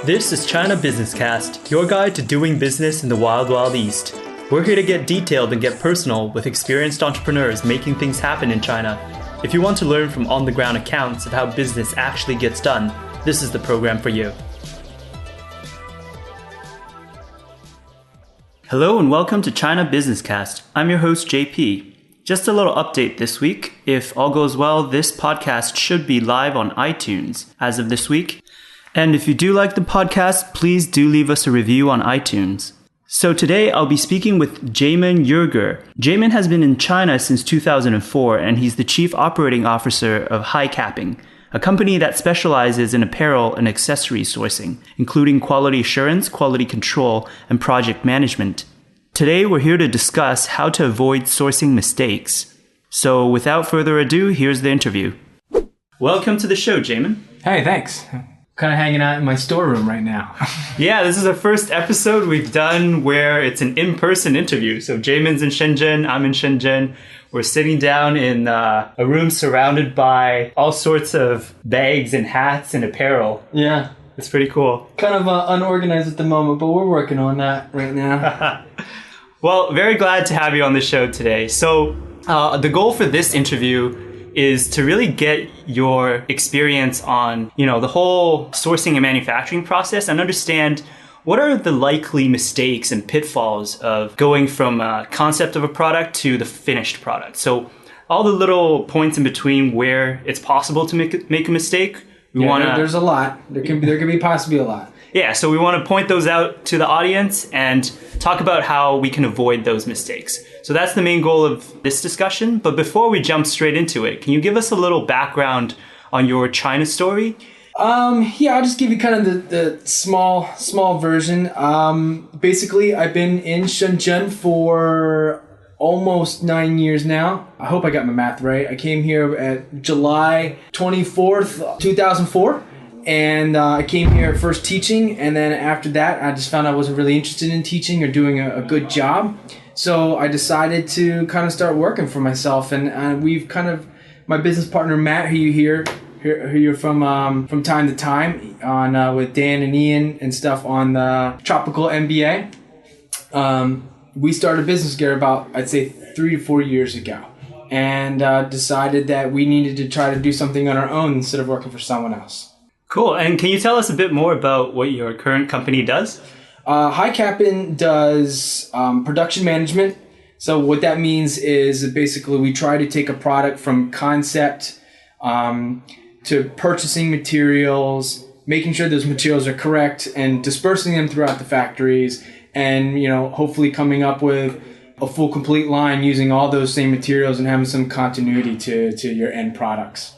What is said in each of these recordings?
This is China Business Cast, your guide to doing business in the wild, wild east. We're here to get detailed and get personal with experienced entrepreneurs making things happen in China. If you want to learn from on-the-ground accounts of how business actually gets done, this is the program for you. Hello and welcome to China Business Cast. I'm your host, JP. Just a little update this week. If all goes well, this podcast should be live on iTunes as of this week. And if you do like the podcast, please do leave us a review on iTunes. So today I'll be speaking with Jamon Yerger. Jamon has been in China since 2004, and he's the Chief Operating Officer of High Cappin, a company that specializes in apparel and accessory sourcing, including quality assurance, quality control, and project management. Today we're here to discuss how to avoid sourcing mistakes. So without further ado, here's the interview. Welcome to the show, Jamon. Hey, thanks. Kind of hanging out in my storeroom right now. Yeah, this is our first episode we've done where it's an in-person interview. So Jamon's in Shenzhen, I'm in Shenzhen. We're sitting down in a room surrounded by all sorts of bags and hats and apparel. Yeah. It's pretty cool. Kind of unorganized at the moment, but we're working on that right now. Well, very glad to have you on the show today. So the goal for this interview is to really get your experience on, the whole sourcing and manufacturing process and understand what are the likely mistakes and pitfalls of going from a concept of a product to the finished product. So all the little points in between where it's possible to make a mistake. There's a lot. There can be possibly a lot. Yeah, so we want to point those out to the audience and talk about how we can avoid those mistakes. So that's the main goal of this discussion. But before we jump straight into it, can you give us a little background on your China story? I'll just give you kind of the small version. Basically, I've been in Shenzhen for almost 9 years now. I hope I got my math right. I came here at July 24th, 2004. And I came here first teaching, and then after that, I just found I wasn't really interested in teaching or doing a good job. So I decided to kind of start working for myself, and we've kind of, my business partner Matt, who you hear from time to time on with Dan and Ian and stuff on the Tropical MBA. We started a business together about, I'd say, 3 to 4 years ago, and decided that we needed to try to do something on our own instead of working for someone else. Cool. And can you tell us a bit more about what your current company does? High Cappin does production management. So what that means is basically we try to take a product from concept to purchasing materials, making sure those materials are correct, and dispersing them throughout the factories, and hopefully coming up with a full complete line using all those same materials and having some continuity to your end products.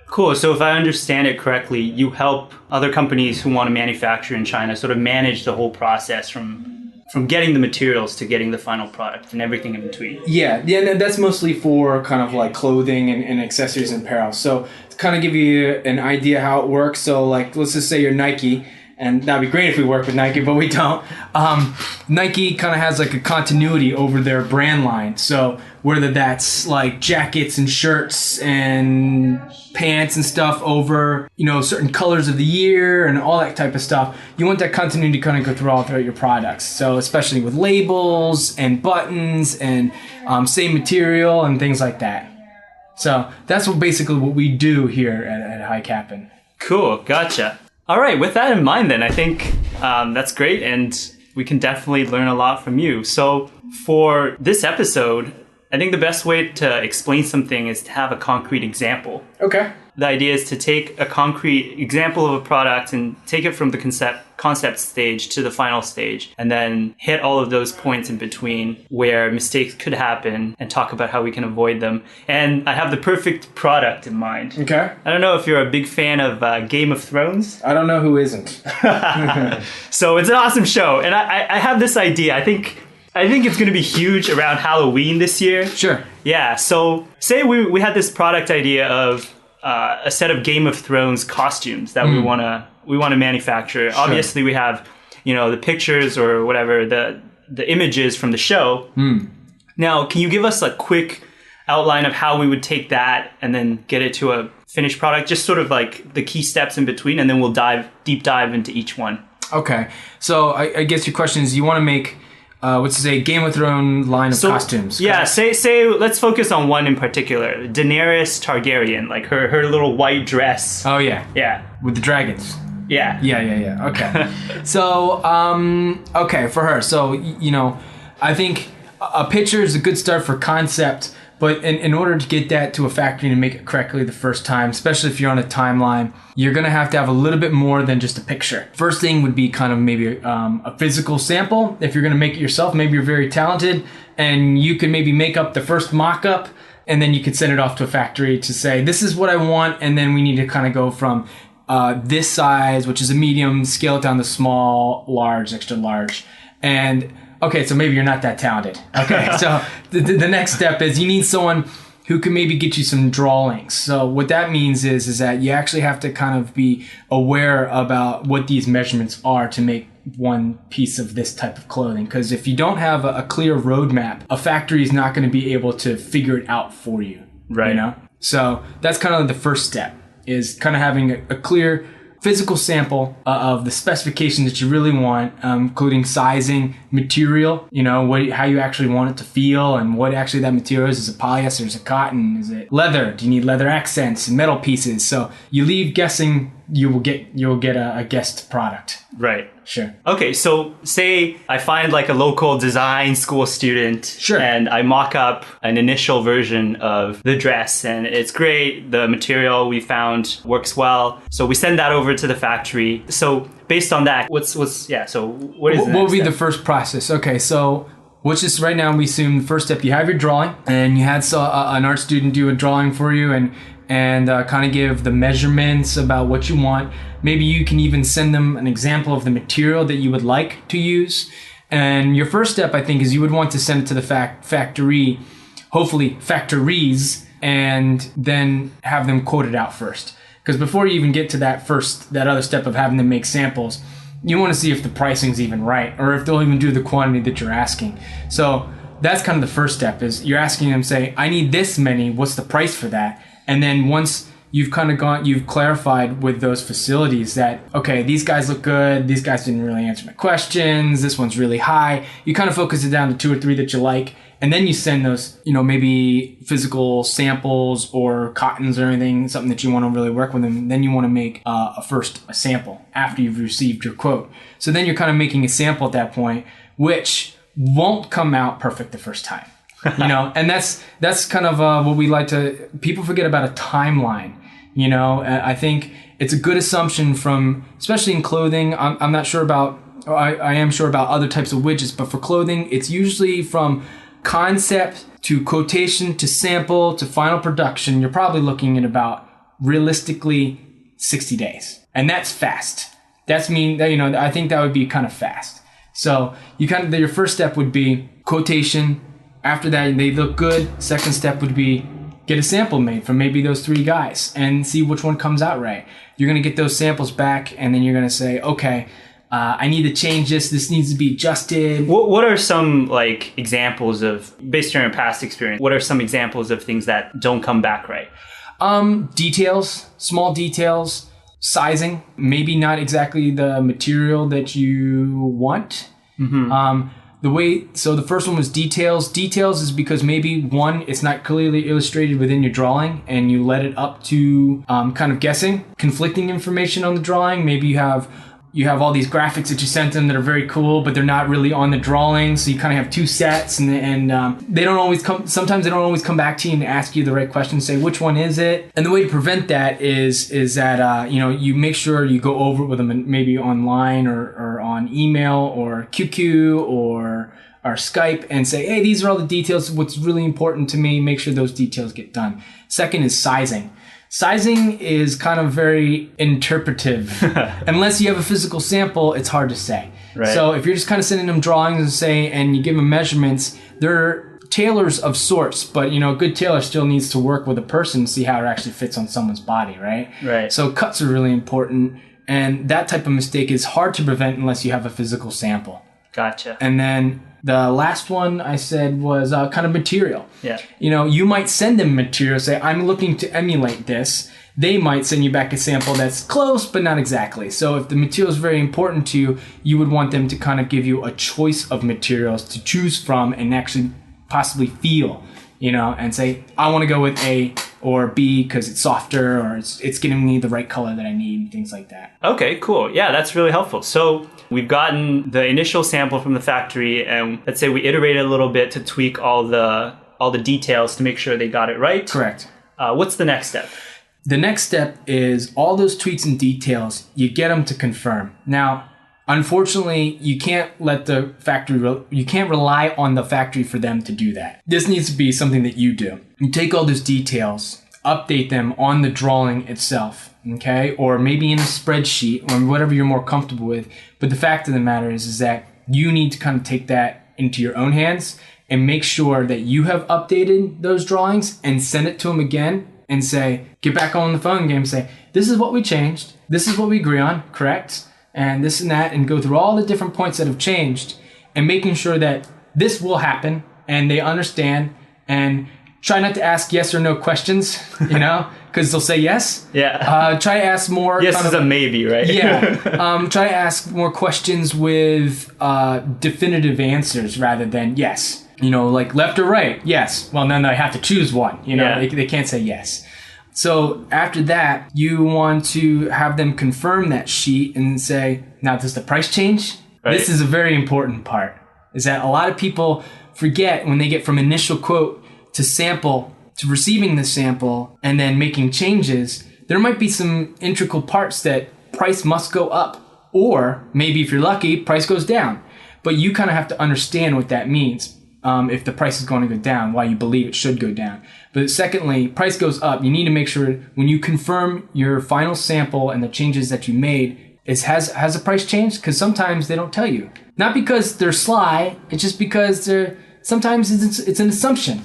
Cool. So if I understand it correctly, you help other companies who want to manufacture in China sort of manage the whole process from getting the materials to getting the final product and everything in between. Yeah, that's mostly for kind of like clothing and accessories and apparel. So to kind of give you an idea how it works, so like let's just say you're Nike, and that'd be great if we work with Nike, but we don't. Nike kind of has like a continuity over their brand line. So whether that's like jackets and shirts and pants and stuff over, certain colors of the year and all that type of stuff, you want that continuity to kind of go throughout your products. So especially with labels and buttons and same material and things like that. So that's basically what we do here at High Cappin. Cool. Gotcha. All right, with that in mind then, I think that's great, and we can definitely learn a lot from you. So for this episode, I think the best way to explain something is to have a concrete example. Okay. The idea is to take a concrete example of a product and take it from the concept stage to the final stage, and then hit all of those points in between where mistakes could happen and talk about how we can avoid them. And I have the perfect product in mind. Okay. I don't know if you're a big fan of Game of Thrones. I don't know who isn't. So it's an awesome show. And I have this idea. I think it's going to be huge around Halloween this year. Sure. Yeah. So say we had this product idea of a set of Game of Thrones costumes that we want to manufacture. Sure. Obviously, we have the pictures or whatever the images from the show. Now, can you give us a quick outline of how we would take that and then get it to a finished product? Just sort of like the key steps in between, and then we'll deep dive into each one. Okay. So I guess your question is, you want to make, what's to say, Game of Thrones line of costumes. Yeah, say let's focus on one in particular. Daenerys Targaryen, like her little white dress. Oh, yeah. Yeah. With the dragons. Yeah. Yeah. Okay. So, okay, for her. So, I think a picture is a good start for concept, but in order to get that to a factory and make it correctly the first time, especially if you're on a timeline, you're going to have a little bit more than just a picture. First thing would be kind of maybe a physical sample. If you're going to make it yourself, maybe you're very talented and you can maybe make up the first mock-up, and then you could send it off to a factory to say, this is what I want, and then we need to kind of go from this size, which is a medium, scale it down to small, large, extra large. And okay, so maybe you're not that talented. Okay, so the next step is you need someone who can maybe get you some drawings. So what that means is that you actually have to kind of be aware about what these measurements are to make one piece of this type of clothing. Because if you don't have a clear roadmap, a factory is not going to be able to figure it out for you. Right. So that's kind of the first step, is kind of having a clear physical sample of the specification that you really want, including sizing, material, how you actually want it to feel, and what actually that material is. Is it polyester? Is it cotton? Is it leather? Do you need leather accents and metal pieces? So you leave guessing, you'll get a guessed product. Right. Sure. Okay, so say I find like a local design school student. Sure. And I mock up an initial version of the dress, and it's great. The material we found works well. So we send that over to the factory. So based on that, what is what would be the first process? Okay, so which is right now, we assume the first step, you have your drawing, and you had an art student do a drawing for you and kind of give the measurements about what you want. Maybe you can even send them an example of the material that you would like to use. And your first step, I think, is you would want to send it to the factory, hopefully factories, and then have them quote it out first. Because before you even get to that other step of having them make samples, you want to see if the pricing's even right, or if they'll even do the quantity that you're asking. So that's kind of the first step, is you're asking them, say, I need this many, what's the price for that? And then once you've you've clarified with those facilities that, okay, these guys look good, these guys didn't really answer my questions, this one's really high, you kind of focus it down to 2 or 3 that you like, and then you send those, maybe physical samples or cottons or anything, something that you want to really work with them. Then you want to make a sample after you've received your quote. So then you're kind of making a sample at that point, which won't come out perfect the first time. And that's kind of what we like to, people forget about a timeline. I think it's a good assumption especially in clothing. I'm not sure about, I am sure about other types of widgets, but for clothing, it's usually from concept to quotation to sample to final production. You're probably looking at about realistically 60 days. And that's fast. That's I think that would be kind of fast. So your first step would be quotation. After that, they look good. Second step would be get a sample made from maybe those 3 guys and see which one comes out right. You're going to get those samples back, and then you're going to say, okay, I need to change this. This needs to be adjusted. What are some examples of, based on your past experience, what are some examples of things that don't come back right? Details, small details, sizing, maybe not exactly the material that you want. Mm-hmm. So the first one was details. Details is because maybe one, it's not clearly illustrated within your drawing and you let it up to kind of guessing, conflicting information on the drawing. Maybe you have all these graphics that you sent them that are very cool, but they're not really on the drawing. So you kind of have 2 sets and they don't always sometimes they don't always come back to you and ask you the right question, say, which one is it? And the way to prevent that is that, you make sure you go over it with them maybe online or on email or QQ or Skype and say, hey, these are all the details. What's really important to me, make sure those details get done. Second is sizing. Sizing is kind of very interpretive. Unless you have a physical sample, it's hard to say. Right. So if you're just kind of sending them drawings and you give them measurements, they're tailors of sorts, but a good tailor still needs to work with a person to see how it actually fits on someone's body, right? Right. So cuts are really important, and that type of mistake is hard to prevent unless you have a physical sample. Gotcha. And then the last one I said was kind of material. Yeah. You might send them material, say, I'm looking to emulate this. They might send you back a sample that's close, but not exactly. So if the material is very important to you, you would want them to kind of give you a choice of materials to choose from and actually possibly feel, and say, I want to go with A or B because it's softer or it's giving me the right color that I need and things like that. Okay, cool. Yeah, that's really helpful. So we've gotten the initial sample from the factory, and let's say we iterated a little bit to tweak all the details to make sure they got it right. Correct. What's the next step? The next step is all those tweaks and details, you get them to confirm. Now, unfortunately, you can't you can't rely on the factory for them to do that. This needs to be something that you do. You take all those details, update them on the drawing itself, okay? Or maybe in a spreadsheet or whatever you're more comfortable with. But the fact of the matter is that you need to kind of take that into your own hands and make sure that you have updated those drawings and send it to them again and say, get back on the phone game and say, this is what we changed. This is what we agree on, correct? And this and that, and go through all the different points that have changed and making sure that this will happen and they understand, and try not to ask yes or no questions, because they'll say yes. Yeah. Try to ask more. Yes is a maybe, right? Yeah. Try to ask more questions with definitive answers rather than yes. Like left or right? Yes. Well, then I have to choose one. They can't say yes. So after that, you want to have them confirm that sheet and say, now does the price change? Right. This is a very important part, is that a lot of people forget when they get from initial quote to sample to receiving the sample and then making changes, there might be some integral parts that price must go up, or maybe if you're lucky, price goes down. But you kind of have to understand what that means. If the price is going to go down, why you believe it should go down. But secondly, price goes up. You need to make sure when you confirm your final sample and the changes that you made, has the price changed? Because sometimes they don't tell you. Not because they're sly, it's just because sometimes it's an assumption.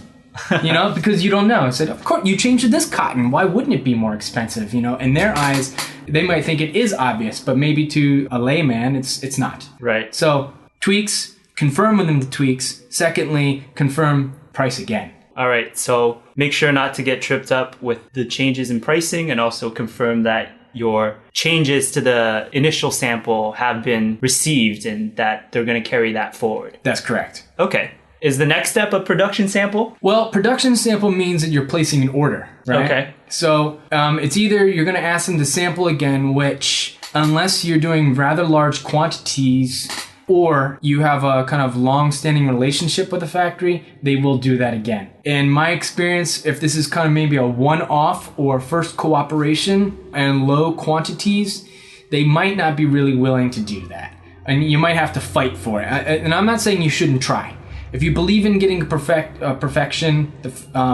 Because you don't know. I said, of course, you changed this cotton. Why wouldn't it be more expensive? In their eyes, they might think it is obvious, but maybe to a layman, it's not. Right. So tweaks. Confirm with them the tweaks. Secondly, confirm price again. All right. So make sure not to get tripped up with the changes in pricing, and also confirm that your changes to the initial sample have been received and that they're going to carry that forward. That's correct. Okay. Is the next step a production sample? Well, production sample means that you're placing an order, right? Okay. So it's either you're going to ask them to sample again, which unless you're doing rather large quantities, or you have a kind of long-standing relationship with the factory, they will do that again. In my experience, if this is kind of maybe a one-off or first cooperation and low quantities, they might not be really willing to do that. And you might have to fight for it. And I'm not saying you shouldn't try. If you believe in getting perfection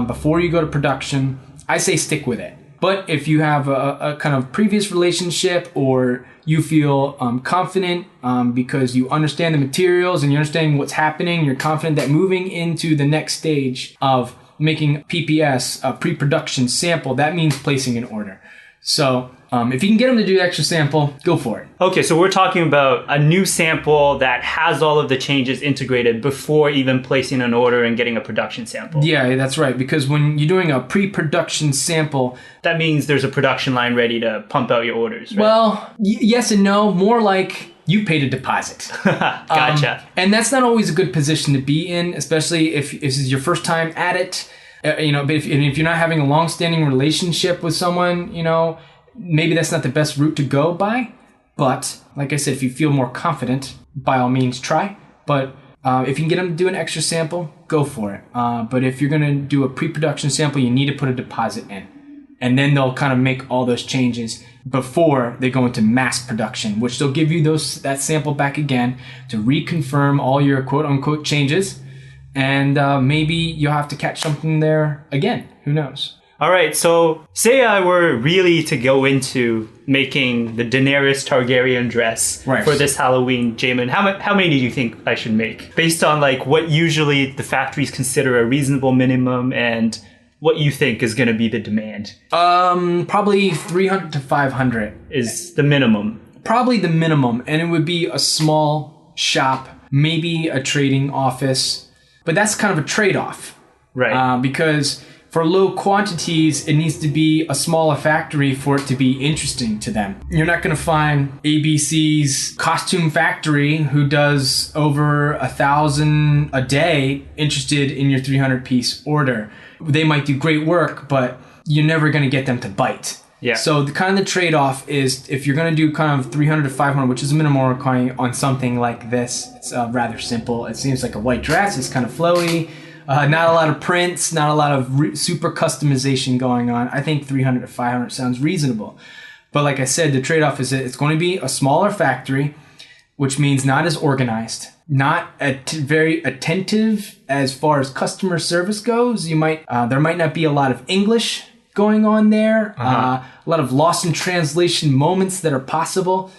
before you go to production, I say stick with it. But if you have a kind of previous relationship, or you feel confident because you understand the materials and you understand what's happening, you're confident that moving into the next stage of making PPS, a pre-production sample, that means placing an order. So if you can get them to do extra sample, go for it. Okay, so we're talking about a new sample that has all of the changes integrated before even placing an order and getting a production sample. Yeah, that's right. Because when you're doing a pre-production sample, that means there's a production line ready to pump out your orders, right? Well, yes and no. More like you paid a deposit. Gotcha. And that's not always a good position to be in, especially if this is your first time at it. But if you're not having a long-standing relationship with someone, maybe that's not the best route to go by. But like I said, if you feel more confident, by all means, try. But if you can get them to do an extra sample, go for it. But if you're going to do a pre-production sample, you need to put a deposit in. And then they'll kind of make all those changes before they go into mass production, which they'll give you that sample back again to reconfirm all your quote-unquote changes. And maybe you'll have to catch something there again. Who knows? All right. So say I were really to go into making the Daenerys Targaryen dress for this Halloween, Jamon. How many do you think I should make? Based on what usually the factories consider a reasonable minimum and what you think is going to be the demand? Probably 300 to 500 is the minimum. Probably the minimum. And it would be a small shop maybe a trading office, but that's kind of a trade-off. Right. Because for low quantities, it needs to be a smaller factory for it to be interesting to them. You're not going to find ABC's costume factory who does over 1,000 a day interested in your 300-piece order. They might do great work, but you're never going to get them to bite. Yeah. So the kind of the trade-off is if you're going to do kind of 300 to 500, which is a minimal requirement on something like this, it's rather simple. It seems like a white dress. It's kind of flowy. Not a lot of prints, not a lot of super customization going on. I think 300 to 500 sounds reasonable. But like I said, the trade-off is that it's going to be a smaller factory, which means not as organized, not very attentive as far as customer service goes. There might not be a lot of English going on there, a lot of lost in translation moments that are possible.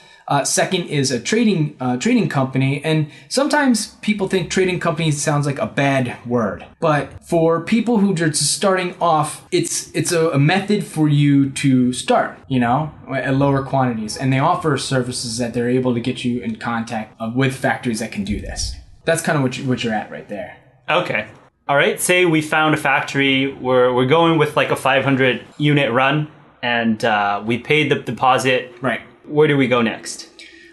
Second is a trading company, and sometimes people think trading company sounds like a bad word, but for people who are just starting off, it's a method for you to start, at lower quantities, and they offer services that they're able to get you in contact with factories that can do this. That's kind of what you're at right there. Okay. All right. Say we found a factory. We're going with like a 500 unit run, and we paid the deposit. Right. Where do we go next?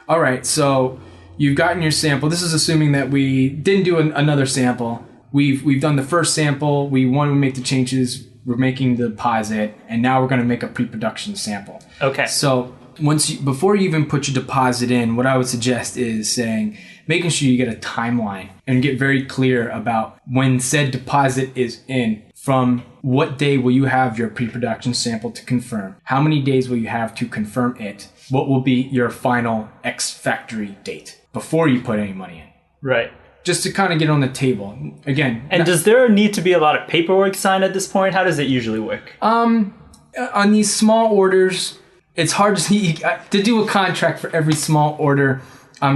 All right, so you've gotten your sample. This is assuming that we didn't do another sample. We've done the first sample. We want to make the changes. We're making the deposit, and now we're going to make a pre-production sample. Okay. So before you even put your deposit in, what I would suggest is making sure you get a timeline and get very clear about when said deposit is in. From what day will you have your pre-production sample to confirm? How many days will you have to confirm it? What will be your final X factory date before you put any money in? Right. Just to kind of get on the table. Again. And does there need to be a lot of paperwork signed at this point? How does it usually work? On these small orders, it's hard to do a contract for every small order.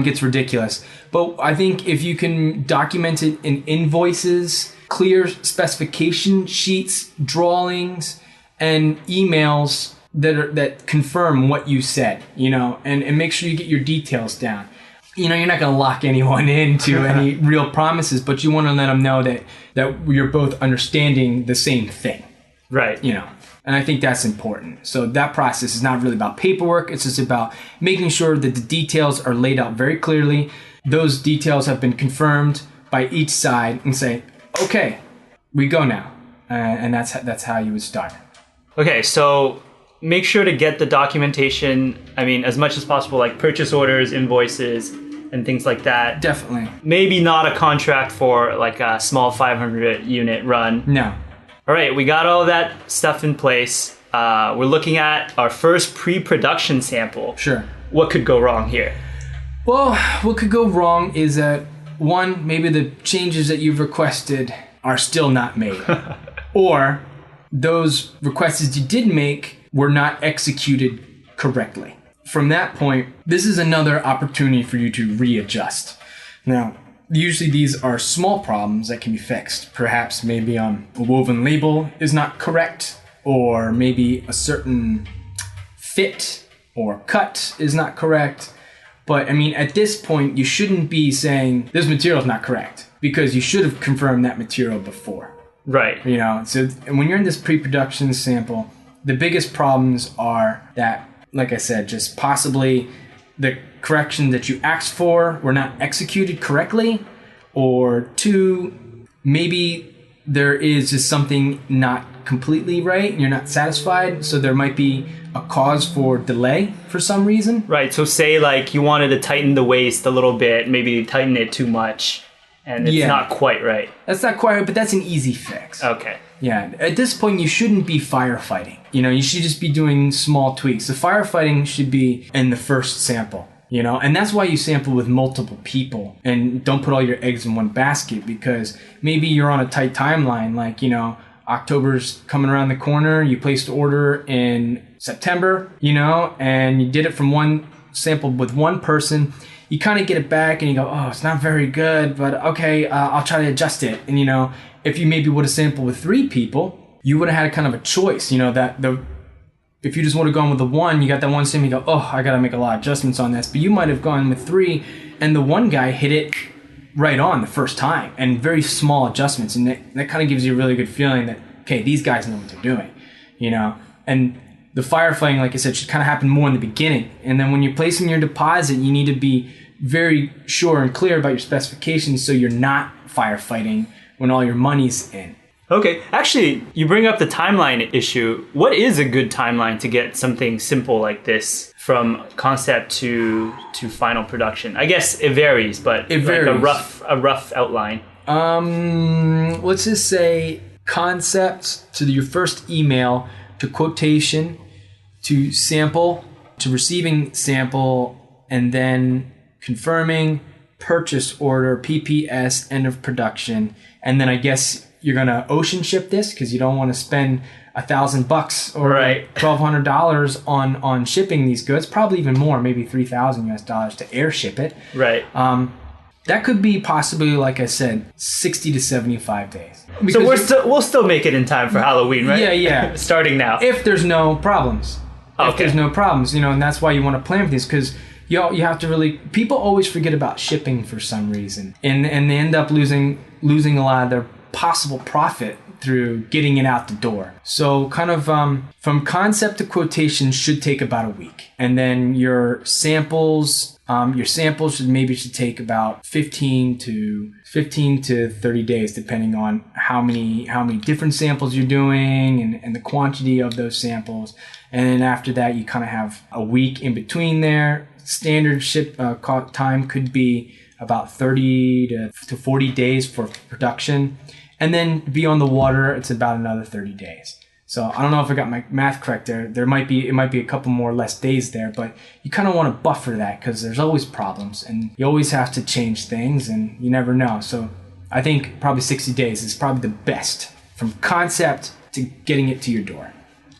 Gets ridiculous. But I think if you can document it in invoices, clear specification sheets, drawings, and emails that confirm what you said, and make sure you get your details down. You're not going to lock anyone into any real promises, but you want to let them know that you're both understanding the same thing. Right. And I think that's important. So that process is not really about paperwork. It's just about making sure that the details are laid out very clearly. Those details have been confirmed by each side and say, okay, we go now. And that's how you would start. Okay, so make sure to get the documentation, as much as possible, like purchase orders, invoices, and things like that. Definitely. Maybe not a contract for like a small 500 unit run. No. All right, we got all that stuff in place. We're looking at our first pre-production sample. Sure. What could go wrong here? Well, what could go wrong is that, one, maybe the changes that you've requested are still not made. Or those requests you did make were not executed correctly. From that point, this is another opportunity for you to readjust. Now, usually these are small problems that can be fixed. Perhaps maybe a woven label is not correct, or maybe a certain fit or cut is not correct. But at this point, you shouldn't be saying this material is not correct, because you should have confirmed that material before. Right. So when you're in this pre-production sample, the biggest problems are that, like I said, just possibly the correction that you asked for were not executed correctly, or two, maybe there is just something not completely right and you're not satisfied, so there might be a cause for delay for some reason. Right, so say like you wanted to tighten the waist a little bit, maybe you tighten it too much, and it's not quite right. That's not quite right, but that's an easy fix. Okay. Yeah, at this point you shouldn't be firefighting. You should just be doing small tweaks. The firefighting should be in the first sample. And that's why you sample with multiple people and don't put all your eggs in one basket, because maybe you're on a tight timeline, like, October's coming around the corner, you placed the order in September, and you did it from one sample with one person. You kind of get it back and you go, oh, it's not very good, but okay, I'll try to adjust it. And, if you maybe would have sampled with 3 people, you would have had kind of a choice, if you just would have gone with the one, you got that one sample, you go, oh, I got to make a lot of adjustments on this. But you might have gone with 3, and the one guy hit it right on the first time and very small adjustments. And that kind of gives you a really good feeling that, okay, these guys know what they're doing, and the firefighting, like I said, should kind of happen more in the beginning. And then when you're placing your deposit, you need to be very sure and clear about your specifications so you're not firefighting when all your money's in. Okay. Actually, you bring up the timeline issue. What is a good timeline to get something simple like this from concept to final production? I guess it varies, but it varies. Like a rough outline. Let's just say concept to your first email, to quotation, to sample, to receiving sample, and then confirming, purchase order, PPS, end of production. And then I guess you're going to ocean ship this because you don't want to spend $1,000 or $1,200 on shipping these goods. Probably even more, maybe $3,000 to air ship it. Right. That could be possibly, like I said, 60 to 75 days. Because so we'll still make it in time for Halloween, right? Yeah. Starting now. If there's no problems. Okay. If there's no problems, and that's why you want to plan for these, because you have to really. People always forget about shipping for some reason, and they end up losing a lot of their possible profit through getting it out the door. So kind of from concept to quotation should take about a week, and then your samples should take about 15 to 30 days, depending on how many different samples you're doing and the quantity of those samples. And then after that, you kind of have a week in between there. Standard ship time could be about 30 to 40 days for production. And then to be on the water, it's about another 30 days. So I don't know if I got my math correct there. It might be a couple more less days there, but you kind of want to buffer that because there's always problems and you always have to change things and you never know. So I think probably 60 days is probably the best from concept to getting it to your door.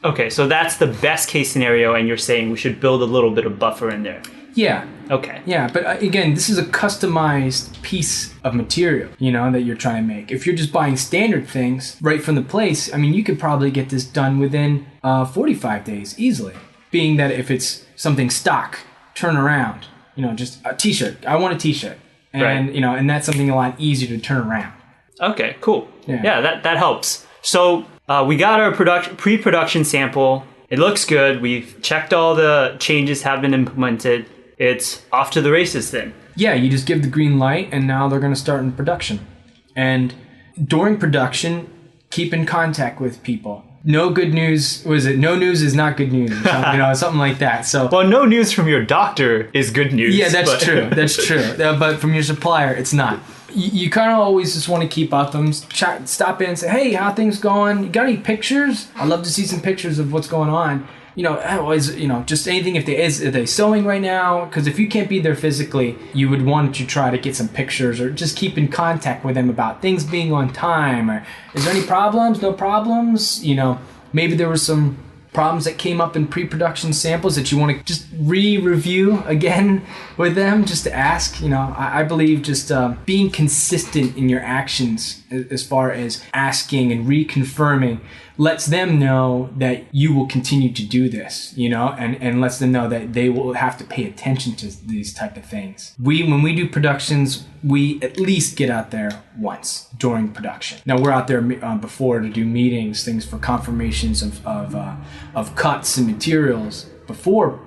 Okay, so that's the best case scenario, and you're saying we should build a little bit of buffer in there. Yeah. Okay. Yeah, but again, this is a customized piece of material, that you're trying to make. If you're just buying standard things right from the place, you could probably get this done within 45 days easily. Being that if it's something stock, turn around, just a t-shirt. I want a t-shirt. And, right. And that's something a lot easier to turn around. Okay, cool. Yeah, that helps. So we got our pre-production sample. It looks good. We've checked all the changes have been implemented. It's off to the races then. Yeah, you just give the green light and now they're going to start in production. And during production, keep in contact with people. No good news, no news is not good news, or something like that. So, well, no news from your doctor is good news. Yeah, that's true. That's true. But from your supplier, it's not. You kind of always just want to keep up them, stop in and say, hey, how things going? You got any pictures? I'd love to see some pictures of what's going on. Always, just anything are they sewing right now? Because if you can't be there physically, you would want to try to get some pictures or just keep in contact with them about things being on time. Or is there any problems? No problems? Maybe there were some problems that came up in pre-production samples that you want to just re-review again with them, just to ask. I believe just being consistent in your actions as far as asking and reconfirming lets them know that you will continue to do this, and lets them know that they will have to pay attention to these type of things. When we do productions, we at least get out there once during production. Now we're out there before to do meetings, things for confirmations of cuts and materials before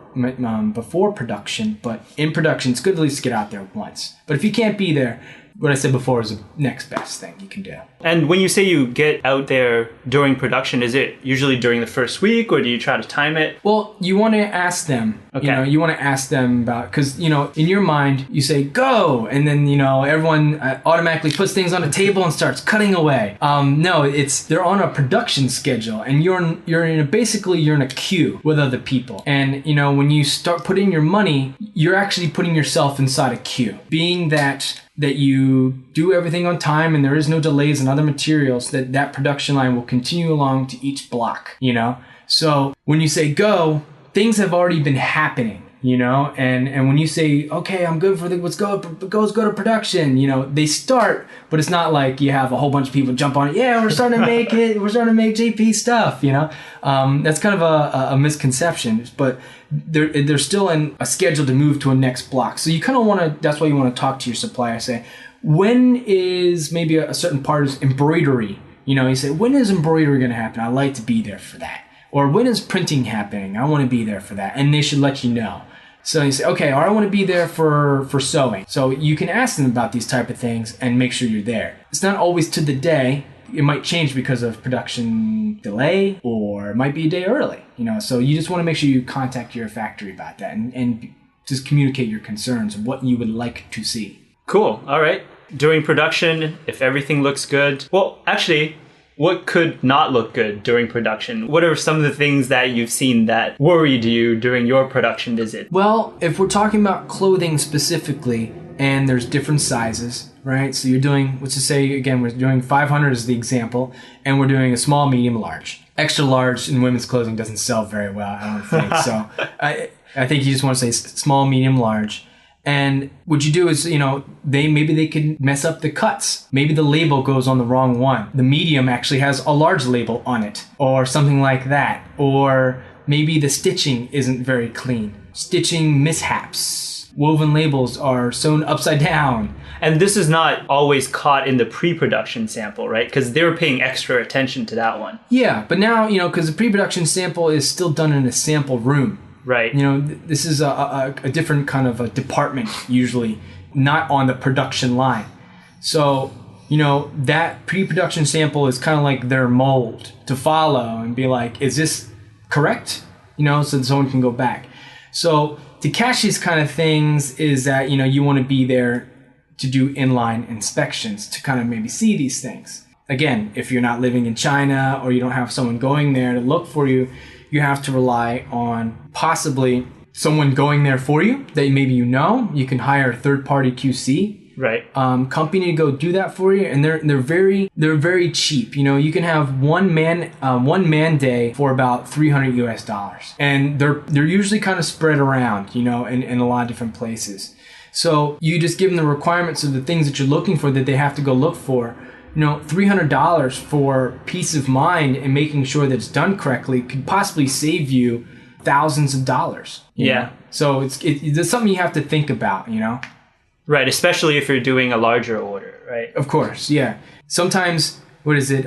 production, but in production, it's good at least to get out there once. But if you can't be there, what I said before is the next best thing you can do. And when you say you get out there during production, is it usually during the first week or do you try to time it? Well, you want to ask them. Okay. You want to ask them about, because, in your mind, you say, go. And then, everyone automatically puts things on a table and starts cutting away. No, they're on a production schedule and you're in a queue with other people. And, when you start putting your money, you're actually putting yourself inside a queue. Being that you do everything on time and there is no delays in other materials, that production line will continue along to each block, So when you say go, things have already been happening, and when you say, okay, I'm good for let's go to production, they start, but it's not like you have a whole bunch of people jump on it. Yeah, we're starting to make it. We're starting to make JP stuff, That's kind of a misconception, but they're still in a schedule to move to a next block. So you kind of want to, that's why you want to talk to your supplier, say, when is maybe a certain part of embroidery? You say, when is embroidery going to happen? I'd like to be there for that. Or when is printing happening? I want to be there for that. And they should let you know. So you say, okay, or I want to be there for sewing. So you can ask them about these type of things and make sure you're there. It's not always to the day. It might change because of production delay, or it might be a day early. So you just want to make sure you contact your factory about that and just communicate your concerns of what you would like to see. Cool. All right. During production, if everything looks good, well, actually, what could not look good during production? What are some of the things that you've seen that worried you during your production visit? Well, if we're talking about clothing specifically, and there's different sizes, right? So you're doing, let's just say, again, we're doing 500 as the example, and we're doing a small, medium, large. Extra large in women's clothing doesn't sell very well, I don't think. So I think you just want to say small, medium, large. And what you do is, maybe they can mess up the cuts. Maybe the label goes on the wrong one. The medium actually has a large label on it, or something like that. Or maybe the stitching isn't very clean. Stitching mishaps. Woven labels are sewn upside down. And this is not always caught in the pre-production sample, right? Because they were paying extra attention to that one. Yeah, but now, because the pre-production sample is still done in a sample room. Right. This is a different kind of a department, usually, not on the production line. So, that pre-production sample is kind of like their mold to follow and be like, is this correct? So that someone can go back. So to catch these kind of things is that, you want to be there to do inline inspections to kind of maybe see these things. Again, if you're not living in China or you don't have someone going there to look for you, you have to rely on possibly someone going there for you that maybe you can hire a third-party QC company to go do that for you, and they're very cheap. You can have one man day for about $300 and they're usually kind of spread around in a lot of different places. So you just give them the requirements of the things that you're looking for that they have to go look for. $300 for peace of mind and making sure that it's done correctly could possibly save you thousands of dollars. Yeah. So it's something you have to think about, Right, especially if you're doing a larger order, right? Of course, yeah. Sometimes, what is it?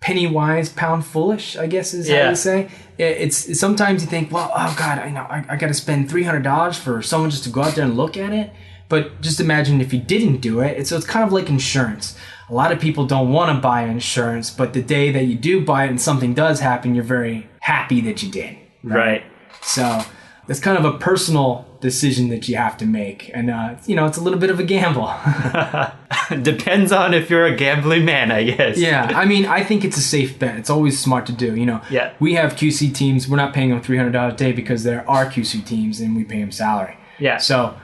Penny wise, pound foolish, I guess is how you say. It's sometimes you think, well, oh God, I got to spend $300 for someone just to go out there and look at it. But just imagine if you didn't do it. So it's kind of like insurance. A lot of people don't want to buy insurance, but the day that you do buy it and something does happen, you're very happy that you did. Right. So it's kind of a personal decision that you have to make. And, it's a little bit of a gamble. Depends on if you're a gambling man, I guess. Yeah. I think it's a safe bet. It's always smart to do. Yeah. We have QC teams. We're not paying them $300 a day because they're our QC teams and we pay them salary. Yeah. So,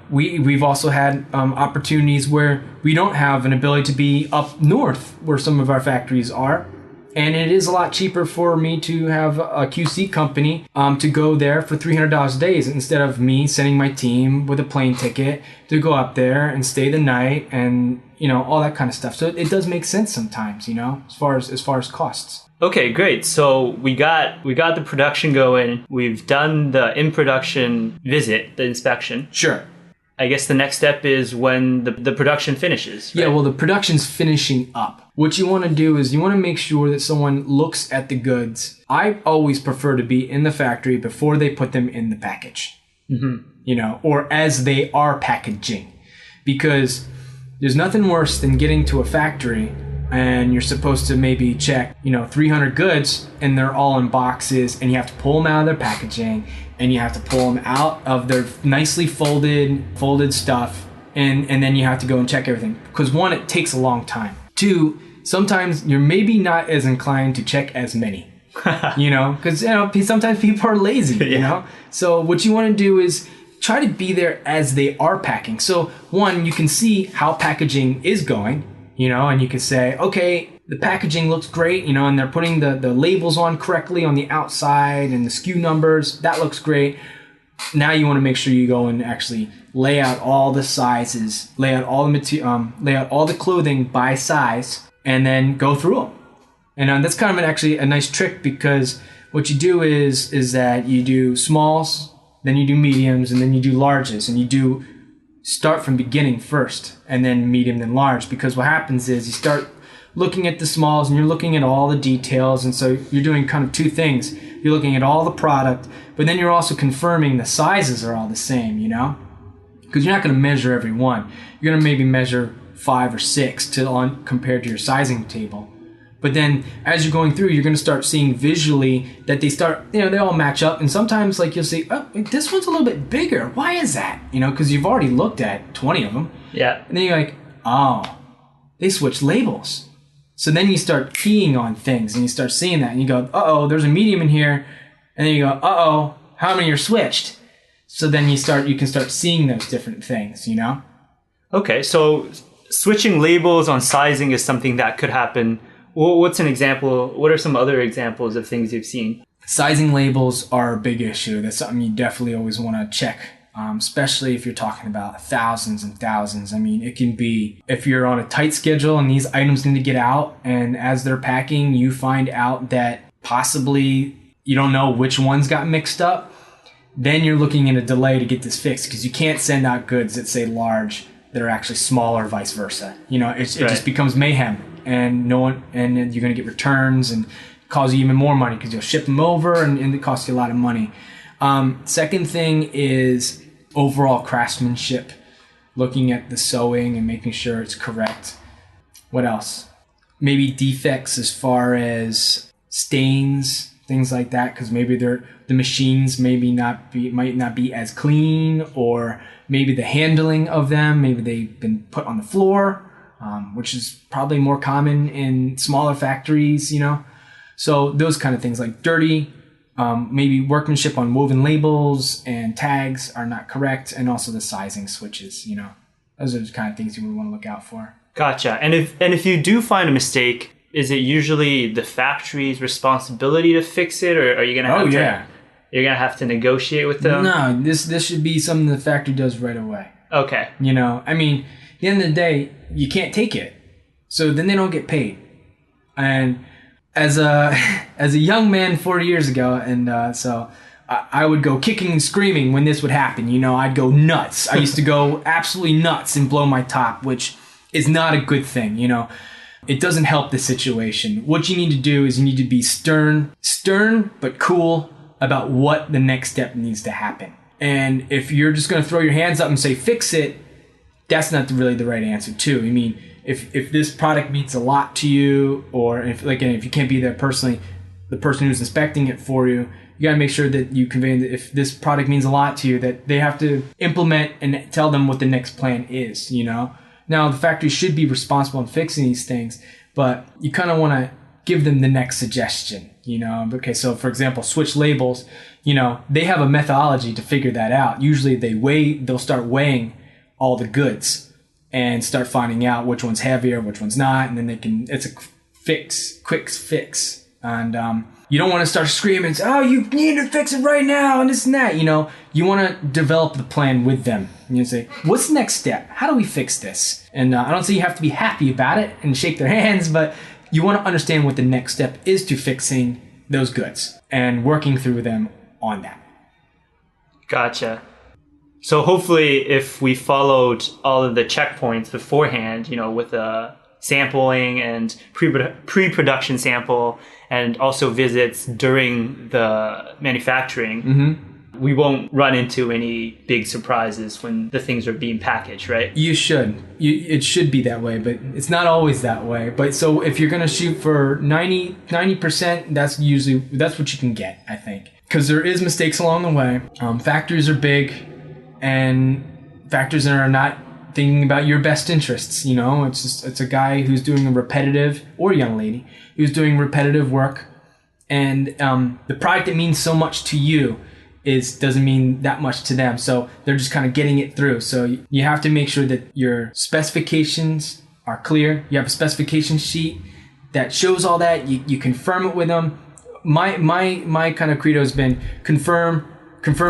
we've also had opportunities where we don't have an ability to be up north where some of our factories are. And it is a lot cheaper for me to have a QC company to go there for $300 a day instead of me sending my team with a plane ticket to go up there and stay the night and, all that kind of stuff. So it does make sense sometimes, as far as costs. Okay, great. So we got the production going. We've done the in-production visit, the inspection. Sure. I guess the next step is when the production finishes. Right? Yeah, well, the production's finishing up. What you want to do is you want to make sure that someone looks at the goods. I always prefer to be in the factory before they put them in the package. Mm-hmm. Or as they are packaging. Because there's nothing worse than getting to a factory and you're supposed to maybe check, 300 goods and they're all in boxes and you have to pull them out of their packaging and you have to pull them out of their nicely folded stuff and then you have to go and check everything. Because one, it takes a long time. Two, sometimes you're maybe not as inclined to check as many, because, sometimes people are lazy, So what you want to do is try to be there as they are packing. So one, you can see how packaging is going. And you can say, okay, the packaging looks great, and they're putting the labels on correctly on the outside and the SKU numbers. That looks great. Now you want to make sure you go and actually lay out all the sizes, lay out all the clothing by size, and then go through them. And that's kind of actually a nice trick because what you do is that you do smalls, then you do mediums, and then you do larges, and you do start from beginning first and then medium then large, because what happens is you start looking at the smalls and you're looking at all the details, and so you're doing kind of two things. You're looking at all the product, but then you're also confirming the sizes are all the same, you know? Because you're not going to measure every one. You're going to maybe measure 5 or 6 compared to your sizing table. But then as you're going through, you're going to start seeing visually that they all match up. And sometimes like you'll see, oh, this one's a little bit bigger. Why is that? You know, because you've already looked at 20 of them. Yeah. And then you're like, oh, they switched labels. So then you start keying on things and you start seeing that and you go, uh-oh, there's a medium in here. And then you go, uh-oh, how many are switched? So then you can start seeing those different things, you know? Okay, so switching labels on sizing is something that could happen. What's an example? What are some other examples of things you've seen? Sizing labels are a big issue. That's something you definitely always want to check, especially if you're talking about thousands and thousands. I mean, it can be if you're on a tight schedule and these items need to get out, and as they're packing, you find out that possibly you don't know which ones got mixed up, then you're looking at a delay to get this fixed, because you can't send out goods that say large that are actually small or vice versa. You know, it just becomes mayhem, and you're going to get returns and cause you even more money because you'll ship them over and it costs you a lot of money. Second thing is overall craftsmanship, looking at the sewing and making sure it's correct. What else? Maybe defects as far as stains, things like that, because maybe the machines might not be as clean, or maybe the handling of them, maybe they've been put on the floor, which is probably more common in smaller factories, you know. So those kind of things like dirty, maybe workmanship on woven labels and tags are not correct, and also the sizing switches, you know. Those are the kind of things you would want to look out for. Gotcha. And if you do find a mistake, is it usually the factory's responsibility to fix it, or are you gonna have you're gonna have to negotiate with them? No, this should be something the factory does right away. Okay. You know, I mean, at the end of the day, you can't take it, so then they don't get paid. And as a young man 40 years ago, and so I would go kicking and screaming when this would happen. You know, I'd go nuts. I used to go absolutely nuts and blow my top, which is not a good thing. You know. It doesn't help the situation. What you need to do is you need to be stern but cool about what the next step needs to happen. And if you're just going to throw your hands up and say, fix it, that's not really the right answer too. I mean, if this product means a lot to you, or if you can't be there personally, the person who's inspecting it for you, you got to make sure that you convey that if this product means a lot to you, that they have to implement and tell them what the next plan is, you know? Now, the factory should be responsible in fixing these things, but you kind of want to give them the next suggestion, you know? Okay, so for example, switch labels, you know, they have a methodology to figure that out. Usually they'll start weighing all the goods and start finding out which one's heavier, which one's not, and then it's a quick fix. And you don't want to start screaming and say, oh, you need to fix it right now, and this and that, you know? You want to develop the plan with them. And you say, what's the next step? How do we fix this? And I don't say you have to be happy about it and shake their hands, but you want to understand what the next step is to fixing those goods and working through them on that. Gotcha. So hopefully if we followed all of the checkpoints beforehand, you know, with a sampling and pre-production sample, and also visits during the manufacturing, we won't run into any big surprises when the things are being packaged, right? You should. It should be that way, but it's not always that way. But so if you're going to shoot for 90%, that's what you can get, I think. Because there is mistakes along the way. Factories are big, and factories are not thinking about your best interests, you know? It's a guy who's doing a repetitive, or a young lady, who's doing repetitive work, and the product that means so much to you doesn't mean that much to them, so they're just kind of getting it through. So you have to make sure that your specifications are clear. You have a specification sheet that shows all that. You confirm it with them. My kind of credo has been confirm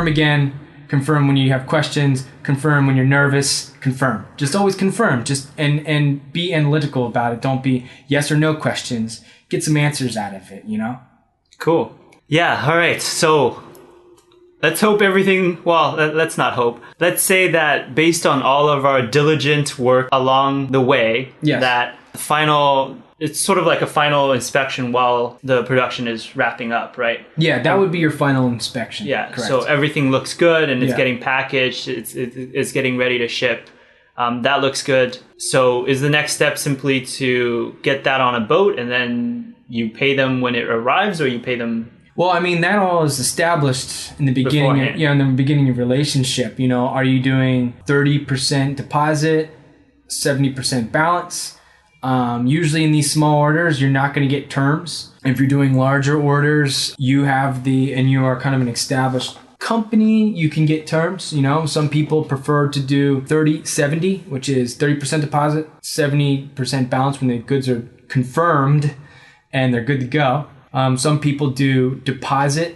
again, confirm when you have questions, confirm when you're nervous, confirm. Just always confirm. Just and be analytical about it. Don't be yes or no questions. Get some answers out of it, you know? Cool. Yeah, all right. So let's hope everything, well, let's not hope. Let's say that based on all of our diligent work along the way, that it's sort of like a final inspection while the production is wrapping up, right? Yeah, that would be your final inspection. Yeah, correct. So everything looks good and it's getting packaged, it's getting ready to ship. That looks good. So is the next step simply to get that on a boat and then you pay them when it arrives, or you pay them? Well, I mean, that all is established in the beginning. In the beginning of relationship. Are you doing 30% deposit, 70% balance? Usually in these small orders, you're not going to get terms. If you're doing larger orders, you are kind of an established company, you can get terms. Some people prefer to do 30-70, which is 30% deposit, 70% balance when the goods are confirmed and they're good to go. Some people do deposit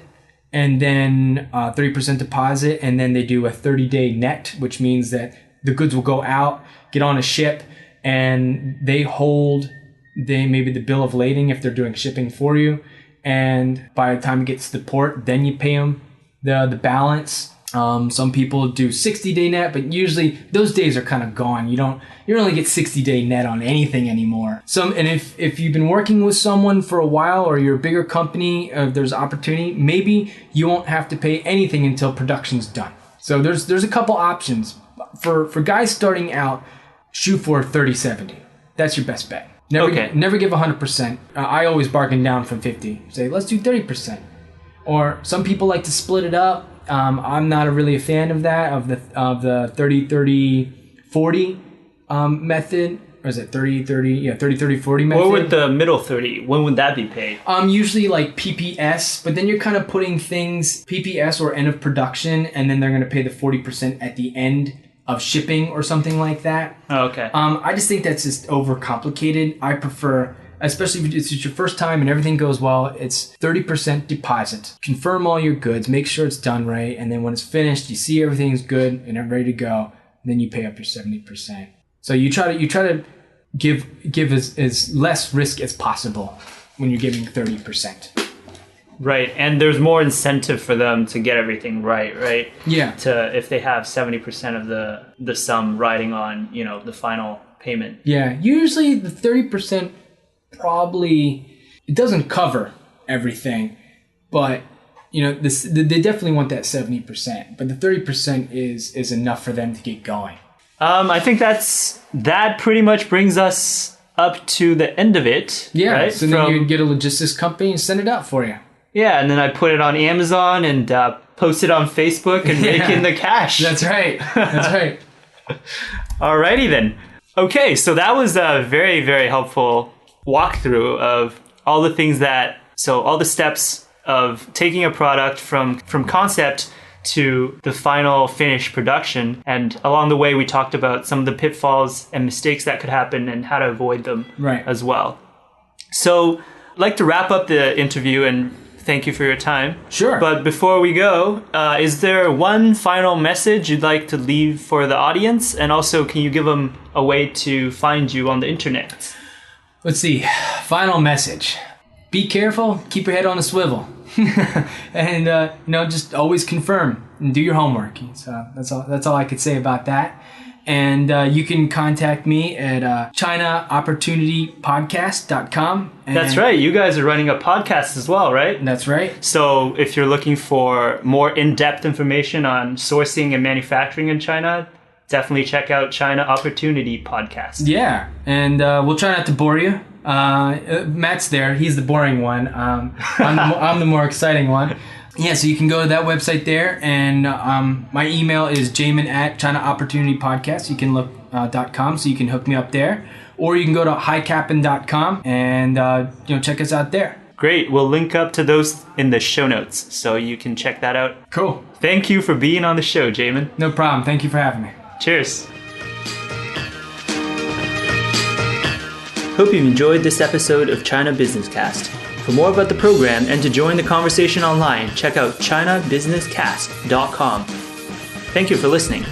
and then 30% deposit, and then they do a 30-day net, which means that the goods will go out, get on a ship, and they hold maybe the bill of lading if they're doing shipping for you. And by the time it gets to the port, then you pay them the balance. Some people do 60-day net, but usually those days are kind of gone. You don't really get 60-day net on anything anymore. And if you've been working with someone for a while, or you're a bigger company, there's opportunity, maybe you won't have to pay anything until production's done. So there's a couple options. For guys starting out, shoot for 30-70. That's your best bet. Never give 100%. I always bargain down from 50. Say, let's do 30%. Or some people like to split it up. I'm not really a fan of that, of the 30-30-40 method. Or is it 30-30? Yeah, 30-30-40 method. What would the middle 30? When would that be paid? Usually like PPS, but then you're kind of putting things PPS or end of production, and then they're going to pay the 40% at the end of shipping or something like that. Oh, okay. I just think that's just overcomplicated. I prefer, especially if it's your first time and everything goes well, it's 30% deposit. Confirm all your goods, make sure it's done right, and then when it's finished, you see everything's good and ready to go, and then you pay up your 70%. So you try to give as less risk as possible when you're giving 30%. Right, and there's more incentive for them to get everything right? Yeah. If they have 70% of the sum riding on, the final payment. Yeah, usually the 30% probably, it doesn't cover everything, but they definitely want that 70%, but the 30% is enough for them to get going. I think that pretty much brings us up to the end of it. Yeah, right? So then you get a logistics company and send it out for you. Yeah, and then I put it on Amazon and post it on Facebook and rake in the cash. That's right. Alrighty then. Okay, so that was a very, very helpful walkthrough of all the things all the steps of taking a product from concept to the final finished production. And along the way, we talked about some of the pitfalls and mistakes that could happen and how to avoid them as well. So I'd like to wrap up the interview and thank you for your time. Sure. But before we go, is there one final message you'd like to leave for the audience? And also, can you give them a way to find you on the internet? Let's see. Final message. Be careful. Keep your head on a swivel. And, just always confirm and do your homework. So that's all I could say about that. And you can contact me at ChinaOpportunityPodcast.com. That's right. You guys are running a podcast as well, right? That's right. So if you're looking for more in-depth information on sourcing and manufacturing in China, definitely check out China Opportunity Podcast. Yeah. And we'll try not to bore you. Matt's there. He's the boring one. I'm the more exciting one. Yeah, so you can go to that website there, and my email is jamin@ChinaOpportunityPodcast. You can look .com, so you can hook me up there, or you can go to highcappin.com and check us out there. Great. We'll link up to those in the show notes, so you can check that out. Cool. Thank you for being on the show, Jamon. No problem. Thank you for having me. Cheers. Hope you enjoyed this episode of China Business Cast. For more about the program and to join the conversation online, check out ChinaBusinessCast.com. Thank you for listening.